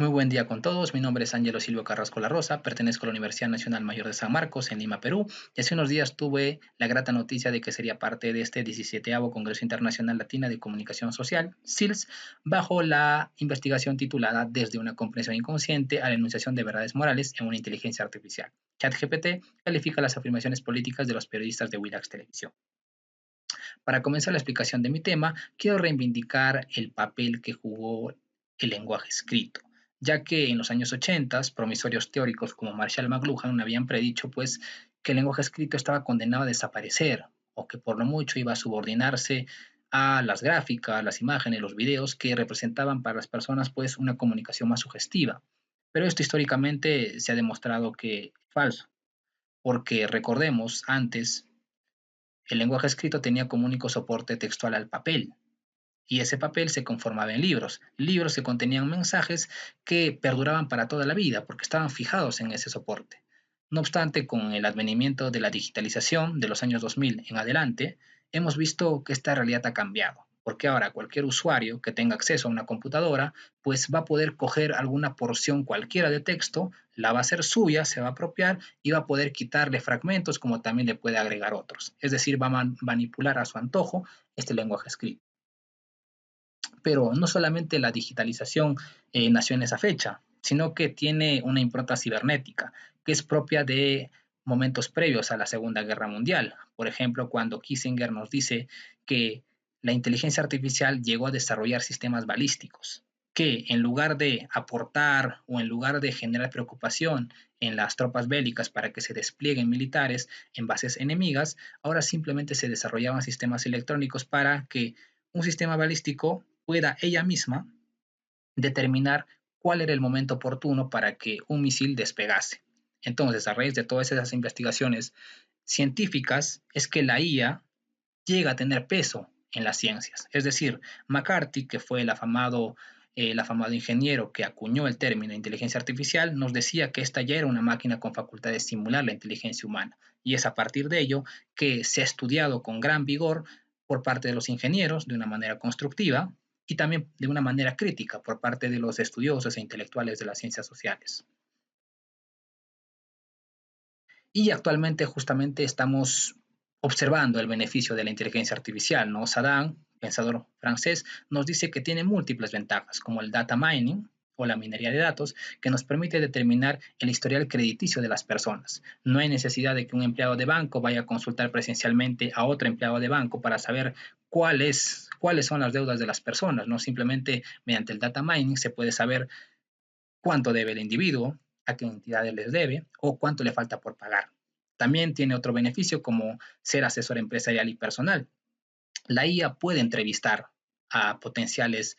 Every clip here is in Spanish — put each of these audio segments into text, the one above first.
Muy buen día con todos. Mi nombre es Ángelo Silvio Carrasco La Rosa, pertenezco a la Universidad Nacional Mayor de San Marcos en Lima, Perú, y hace unos días tuve la grata noticia de que sería parte de este 17º Congreso Internacional Latina de Comunicación Social, SILS, bajo la investigación titulada Desde una comprensión inconsciente a la enunciación de verdades morales en una inteligencia artificial. ChatGPT califica las afirmaciones políticas de los periodistas de Willax Televisión. Para comenzar la explicación de mi tema, quiero reivindicar el papel que jugó el lenguaje escrito, ya que en los años 80 promisorios teóricos como Marshall McLuhan habían predicho pues, que el lenguaje escrito estaba condenado a desaparecer o que por lo mucho iba a subordinarse a las gráficas, las imágenes, los videos que representaban para las personas pues, una comunicación más sugestiva. Pero esto históricamente se ha demostrado que es falso, porque recordemos, antes el lenguaje escrito tenía como único soporte textual al papel, y ese papel se conformaba en libros, libros que contenían mensajes que perduraban para toda la vida porque estaban fijados en ese soporte. No obstante, con el advenimiento de la digitalización de los años 2000 en adelante, hemos visto que esta realidad ha cambiado, porque ahora cualquier usuario que tenga acceso a una computadora, pues va a poder coger alguna porción cualquiera de texto, la va a hacer suya, se va a apropiar y va a poder quitarle fragmentos como también le puede agregar otros. Es decir, va a manipular a su antojo este lenguaje escrito. Pero no solamente la digitalización nació en esa fecha, sino que tiene una impronta cibernética que es propia de momentos previos a la Segunda Guerra Mundial. Por ejemplo, cuando Kissinger nos dice que la inteligencia artificial llegó a desarrollar sistemas balísticos que en lugar de aportar o en lugar de generar preocupación en las tropas bélicas para que se desplieguen militares en bases enemigas, ahora simplemente se desarrollaban sistemas electrónicos para que un sistema balístico pueda ella misma determinar cuál era el momento oportuno para que un misil despegase. Entonces, a raíz de todas esas investigaciones científicas, es que la IA llega a tener peso en las ciencias. Es decir, McCarthy, que fue el afamado ingeniero que acuñó el término inteligencia artificial, nos decía que esta ya era una máquina con facultad de simular la inteligencia humana. Y es a partir de ello que se ha estudiado con gran vigor por parte de los ingenieros de una manera constructiva y también de una manera crítica por parte de los estudiosos e intelectuales de las ciencias sociales. Y actualmente justamente estamos observando el beneficio de la inteligencia artificial, ¿no? Saddam, pensador francés, nos dice que tiene múltiples ventajas, como el data mining o la minería de datos, que nos permite determinar el historial crediticio de las personas. No hay necesidad de que un empleado de banco vaya a consultar presencialmente a otro empleado de banco para saber cuáles son las deudas de las personas, ¿no? Simplemente mediante el data mining se puede saber cuánto debe el individuo, a qué entidades les debe o cuánto le falta por pagar. También tiene otro beneficio como ser asesor empresarial y personal. La IA puede entrevistar a potenciales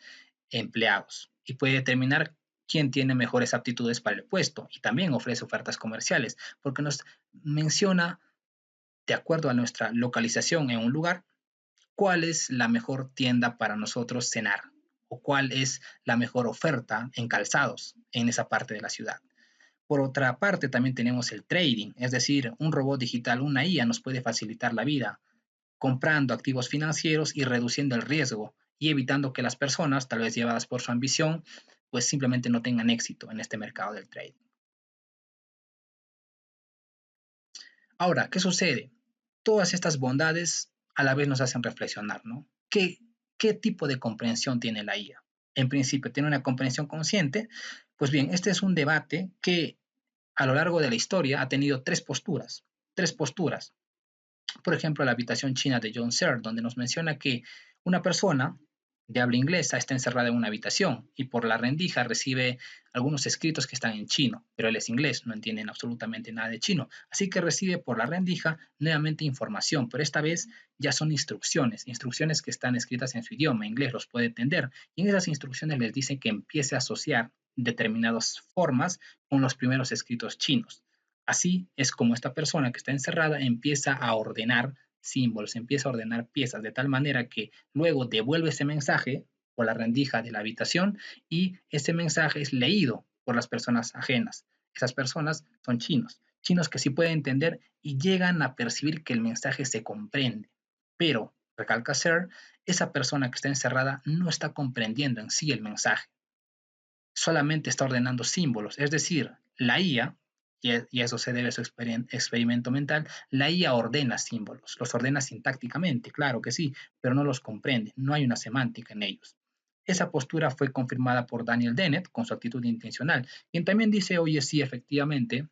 empleados y puede determinar quién tiene mejores aptitudes para el puesto y también ofrece ofertas comerciales porque nos menciona, de acuerdo a nuestra localización en un lugar, cuál es la mejor tienda para nosotros cenar o cuál es la mejor oferta en calzados en esa parte de la ciudad. Por otra parte, también tenemos el trading, es decir, un robot digital, una IA nos puede facilitar la vida comprando activos financieros y reduciendo el riesgo y evitando que las personas, tal vez llevadas por su ambición, pues simplemente no tengan éxito en este mercado del trading. Ahora, ¿qué sucede? Todas estas bondades a la vez nos hacen reflexionar, ¿no? ¿Qué tipo de comprensión tiene la IA? En principio, ¿tiene una comprensión consciente? Pues bien, este es un debate que a lo largo de la historia ha tenido tres posturas. Tres posturas. Por ejemplo, la habitación china de John Searle, donde nos menciona que una persona de habla inglesa está encerrada en una habitación y por la rendija recibe algunos escritos que están en chino, pero él es inglés, no entienden absolutamente nada de chino. Así que recibe por la rendija nuevamente información, pero esta vez ya son instrucciones, instrucciones que están escritas en su idioma, inglés los puede entender, y en esas instrucciones les dicen que empiece a asociar determinadas formas con los primeros escritos chinos. Así es como esta persona que está encerrada empieza a ordenar símbolos, empieza a ordenar piezas de tal manera que luego devuelve ese mensaje por la rendija de la habitación y ese mensaje es leído por las personas ajenas. Esas personas son chinos, chinos que sí pueden entender y llegan a percibir que el mensaje se comprende. Pero, recalca Ser, esa persona que está encerrada no está comprendiendo en sí el mensaje. solamente está ordenando símbolos, es decir, la IA, y eso se debe a su experimento mental, la IA ordena símbolos, los ordena sintácticamente, claro que sí, pero no los comprende, no hay una semántica en ellos. Esa postura fue confirmada por Daniel Dennett con su actitud intencional, quien también dice, oye, sí, efectivamente,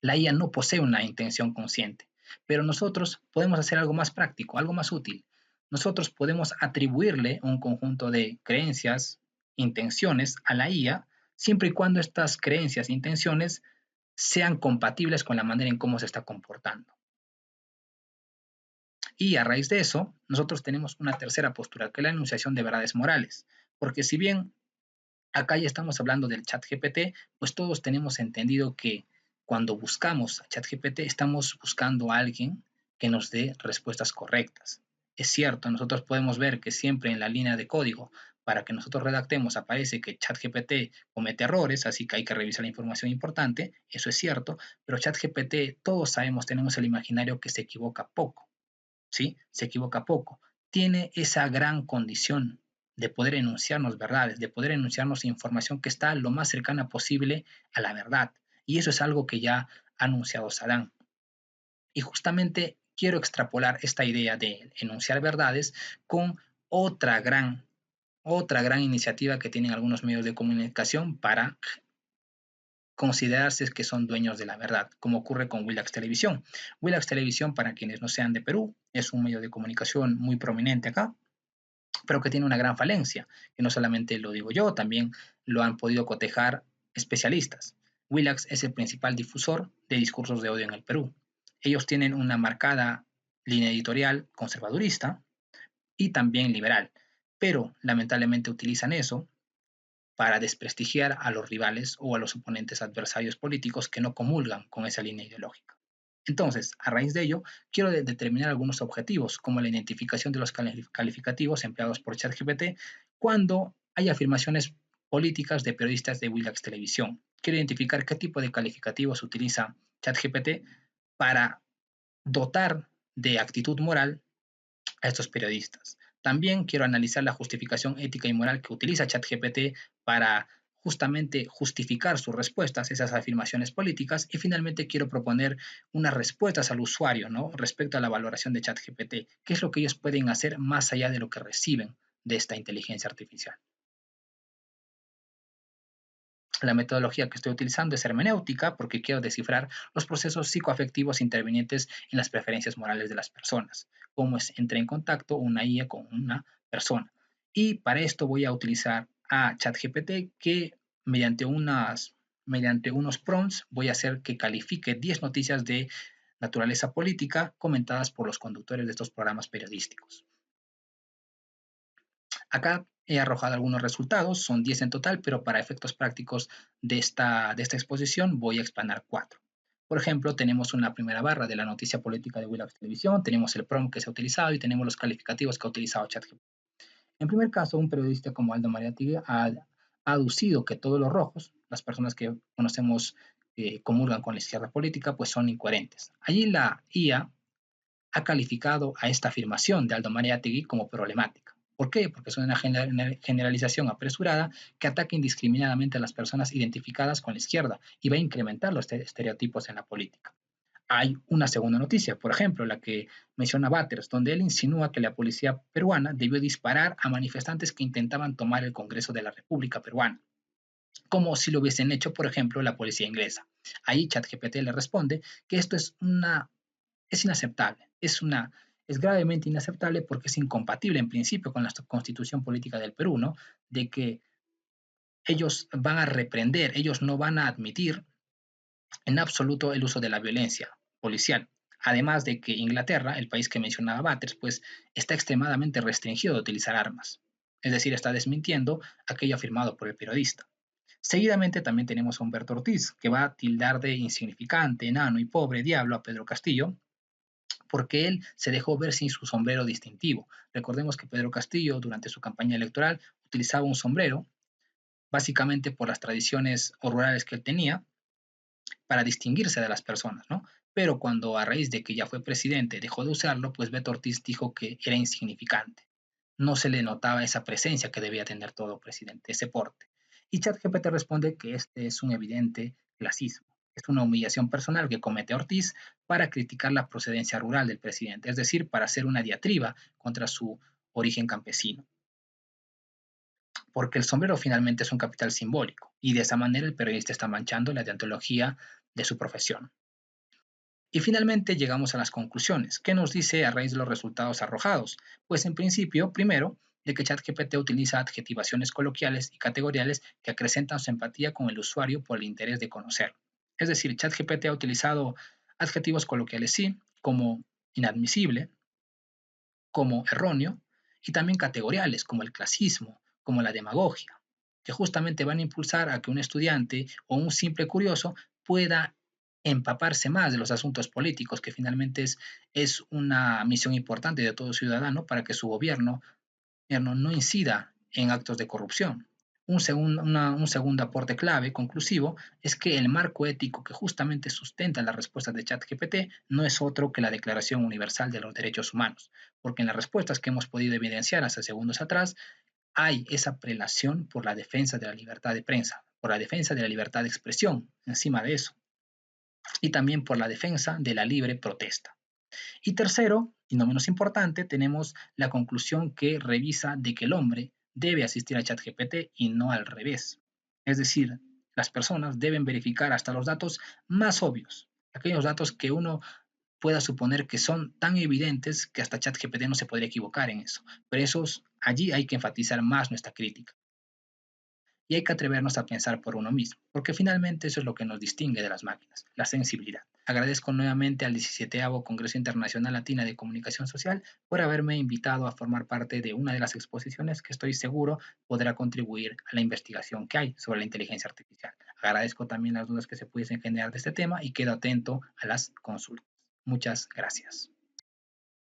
la IA no posee una intención consciente, pero nosotros podemos hacer algo más práctico, algo más útil. Nosotros podemos atribuirle un conjunto de creencias, intenciones a la IA, siempre y cuando estas creencias e intenciones sean compatibles con la manera en cómo se está comportando. Y a raíz de eso, nosotros tenemos una tercera postura, que es la enunciación de verdades morales. Porque si bien acá ya estamos hablando del chat GPT, pues todos tenemos entendido que cuando buscamos a chat GPT estamos buscando a alguien que nos dé respuestas correctas. Es cierto, nosotros podemos ver que siempre en la línea de código para que nosotros redactemos aparece que ChatGPT comete errores, así que hay que revisar la información importante, eso es cierto, pero ChatGPT todos sabemos, tenemos el imaginario que se equivoca poco. ¿Sí? Se equivoca poco. Tiene esa gran condición de poder enunciarnos verdades, de poder enunciarnos información que está lo más cercana posible a la verdad. Y eso es algo que ya ha anunciado Sadán. Y justamente quiero extrapolar esta idea de enunciar verdades con otra gran, otra gran iniciativa que tienen algunos medios de comunicación para considerarse que son dueños de la verdad, como ocurre con Willax Televisión. Willax Televisión, para quienes no sean de Perú, es un medio de comunicación muy prominente acá, pero que tiene una gran falencia, que no solamente lo digo yo, también lo han podido cotejar especialistas. Willax es el principal difusor de discursos de odio en el Perú. Ellos tienen una marcada línea editorial conservadurista y también liberal, pero lamentablemente utilizan eso para desprestigiar a los rivales o a los oponentes adversarios políticos que no comulgan con esa línea ideológica. Entonces, a raíz de ello, quiero determinar algunos objetivos, como la identificación de los calificativos empleados por ChatGPT cuando hay afirmaciones políticas de periodistas de Willax Televisión. Quiero identificar qué tipo de calificativos utiliza ChatGPT para dotar de actitud moral a estos periodistas. También quiero analizar la justificación ética y moral que utiliza ChatGPT para justamente justificar sus respuestas, esas afirmaciones políticas, y finalmente quiero proponer unas respuestas al usuario, ¿no? Respecto a la valoración de ChatGPT, qué es lo que ellos pueden hacer más allá de lo que reciben de esta inteligencia artificial. La metodología que estoy utilizando es hermenéutica porque quiero descifrar los procesos psicoafectivos intervinientes en las preferencias morales de las personas, cómo entra en contacto una IA con una persona. Y para esto voy a utilizar a ChatGPT que mediante unos prompts voy a hacer que califique 10 noticias de naturaleza política comentadas por los conductores de estos programas periodísticos. Acá he arrojado algunos resultados, son 10 en total, pero para efectos prácticos de esta exposición voy a explanar 4. Por ejemplo, tenemos una primera barra de la noticia política de Willax Televisión, tenemos el prompt que se ha utilizado y tenemos los calificativos que ha utilizado ChatGPT. En primer caso, un periodista como Aldo Mariategui ha aducido que todos los rojos, las personas que conocemos comulgan con la izquierda política, pues son incoherentes. Allí la IA ha calificado a esta afirmación de Aldo Mariátegui como problemática. ¿Por qué? Porque es una generalización apresurada que ataca indiscriminadamente a las personas identificadas con la izquierda y va a incrementar los estereotipos en la política. Hay una segunda noticia, por ejemplo, la que menciona Batters, donde él insinúa que la policía peruana debió disparar a manifestantes que intentaban tomar el Congreso de la República Peruana, como si lo hubiesen hecho, por ejemplo, la policía inglesa. Ahí ChatGPT le responde que esto es inaceptable, es gravemente inaceptable porque es incompatible en principio con la constitución política del Perú, ¿no? De que ellos van a reprender, ellos no van a admitir en absoluto el uso de la violencia policial. Además de que Inglaterra, el país que mencionaba Batters, pues está extremadamente restringido de utilizar armas. Es decir, está desmintiendo aquello afirmado por el periodista. Seguidamente también tenemos a Humberto Ortiz, que va a tildar de insignificante, enano y pobre diablo a Pedro Castillo, porque él se dejó ver sin su sombrero distintivo. Recordemos que Pedro Castillo, durante su campaña electoral, utilizaba un sombrero, básicamente por las tradiciones rurales que él tenía, para distinguirse de las personas, ¿no? Pero cuando a raíz de que ya fue presidente dejó de usarlo, pues Beto Ortiz dijo que era insignificante. No se le notaba esa presencia que debía tener todo presidente, ese porte. Y ChatGPT responde que este es un evidente clasismo. Es una humillación personal que comete Ortiz para criticar la procedencia rural del presidente, es decir, para hacer una diatriba contra su origen campesino. Porque el sombrero finalmente es un capital simbólico y de esa manera el periodista está manchando la deontología de su profesión. Y finalmente llegamos a las conclusiones. ¿Qué nos dice a raíz de los resultados arrojados? Pues en principio, primero, de que ChatGPT utiliza adjetivaciones coloquiales y categoriales que acrecentan su empatía con el usuario por el interés de conocer. Es decir, ChatGPT ha utilizado adjetivos coloquiales sí, como inadmisible, como erróneo, y también categoriales como el clasismo, como la demagogia, que justamente van a impulsar a que un estudiante o un simple curioso pueda empaparse más de los asuntos políticos, que finalmente es una misión importante de todo ciudadano para que su gobierno no incida en actos de corrupción. Un segundo aporte clave, conclusivo, es que el marco ético que justamente sustenta las respuestas de ChatGPT no es otro que la Declaración Universal de los Derechos Humanos, porque en las respuestas que hemos podido evidenciar hace segundos atrás hay esa prelación por la defensa de la libertad de prensa, por la defensa de la libertad de expresión, encima de eso, y también por la defensa de la libre protesta. Y tercero, y no menos importante, tenemos la conclusión que revisa de que el hombre debe asistir a ChatGPT y no al revés. Es decir, las personas deben verificar hasta los datos más obvios, aquellos datos que uno pueda suponer que son tan evidentes que hasta ChatGPT no se podría equivocar en eso. Pero allí hay que enfatizar más nuestra crítica. Y hay que atrevernos a pensar por uno mismo, porque finalmente eso es lo que nos distingue de las máquinas, la sensibilidad. Agradezco nuevamente al 17º Congreso Internacional Latina de Comunicación Social por haberme invitado a formar parte de una de las exposiciones que estoy seguro podrá contribuir a la investigación que hay sobre la inteligencia artificial. Agradezco también las dudas que se pudiesen generar de este tema y quedo atento a las consultas. Muchas gracias.